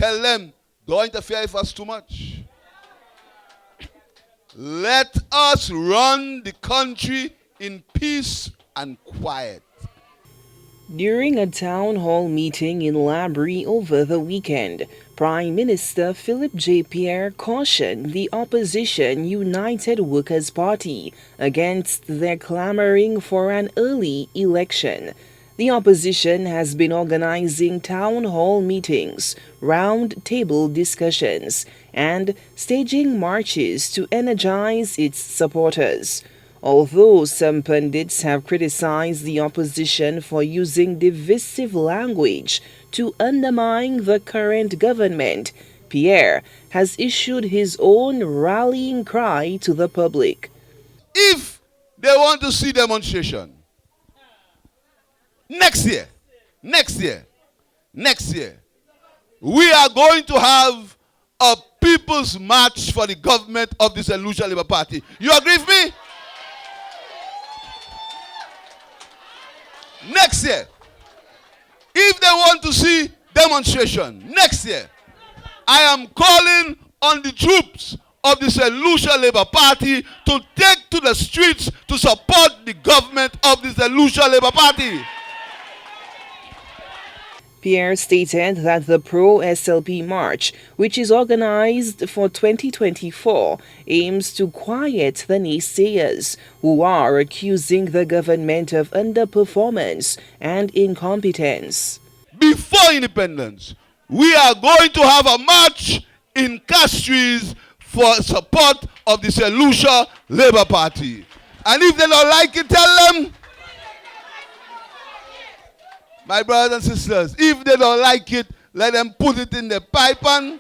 tell them, don't interfere with us too much. Let us run the country in peace and quiet. During a town hall meeting in Labrie over the weekend, Prime Minister Philip J. Pierre cautioned the opposition United Workers' Party against their clamoring for an early election. The opposition has been organizing town hall meetings, round table discussions, and staging marches to energize its supporters. Although some pundits have criticized the opposition for using divisive language to undermine the current government, Pierre has issued his own rallying cry to the public. If they want to see demonstration, next year, we are going to have a people's march for the government of this Lucia Labour Party. You agree with me? Next year, if they want to see demonstration, next year, I am calling on the troops of the Lucia Labour Party to take to the streets to support the government of the Lucia Labour Party. Pierre stated that the Pro-Slp march, which is organized for 2024, aims to quiet the naysayers who are accusing the government of underperformance and incompetence. Before independence, we are going to have a march in Castries for support of the Lucia Labour Party. And if they don't like it, tell them, my brothers and sisters, if they don't like it, let them put it in the pipe and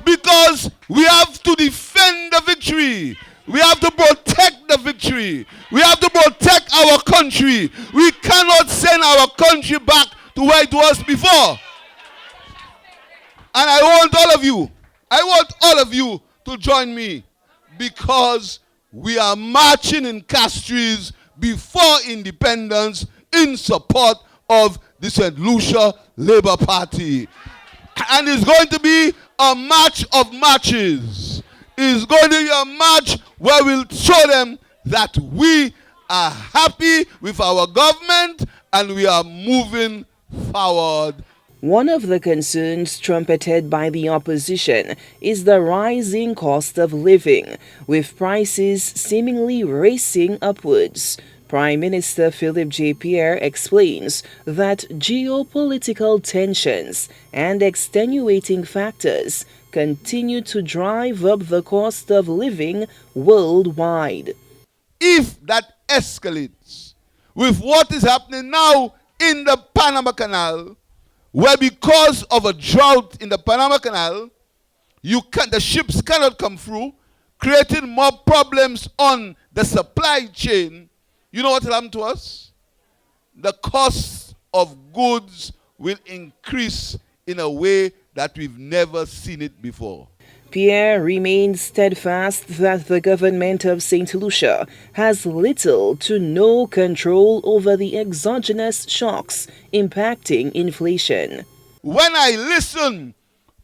because we have to defend the victory. We have to protect the victory. We have to protect our country. We cannot send our country back to where it was before. And I want all of you to join me because we are marching in Castries before independence in support of the St. Lucia Labour Party. And it's going to be a march of marches. It's going to be a march where we'll show them that we are happy with our government and we are moving forward. One of the concerns trumpeted by the opposition is the rising cost of living, with prices seemingly racing upwards. Prime Minister Philip J. Pierre explains that geopolitical tensions and extenuating factors continue to drive up the cost of living worldwide. If that escalates with what is happening now in the Panama Canal, where because of a drought in the Panama Canal, the ships cannot come through, creating more problems on the supply chain, you know what will happen to us? The cost of goods will increase in a way that we've never seen it before. Pierre remains steadfast that the government of St. Lucia has little to no control over the exogenous shocks impacting inflation. When I listen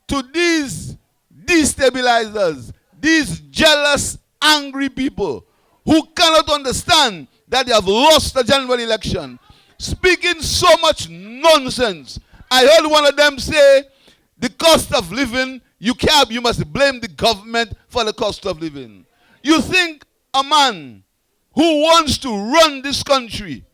to these destabilizers, these jealous, angry people who cannot understand that they have lost the general election, speaking so much nonsense. I heard one of them say, the cost of living, you must blame the government for the cost of living. You think a man who wants to run this country,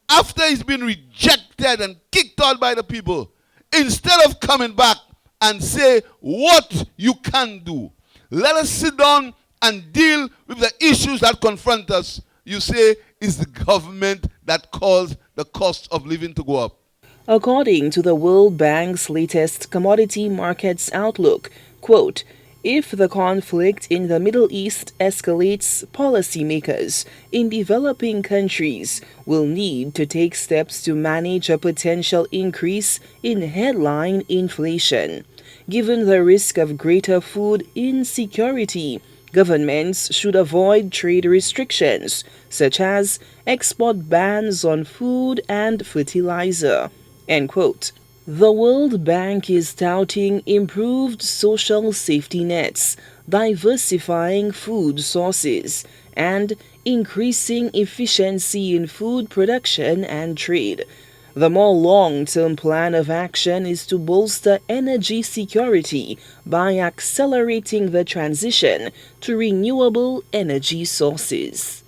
after he's been rejected and kicked out by the people, instead of coming back and say what you can do, let us sit down and deal with the issues that confront us, you say it's the government that caused the cost of living to go up. According to the World Bank's latest commodity markets outlook, quote, if the conflict in the Middle East escalates, policymakers in developing countries will need to take steps to manage a potential increase in headline inflation. Given the risk of greater food insecurity, governments should avoid trade restrictions, such as export bans on food and fertilizer. End quote. The World Bank is touting improved social safety nets, diversifying food sources, and increasing efficiency in food production and trade. The more long-term plan of action is to bolster energy security by accelerating the transition to renewable energy sources.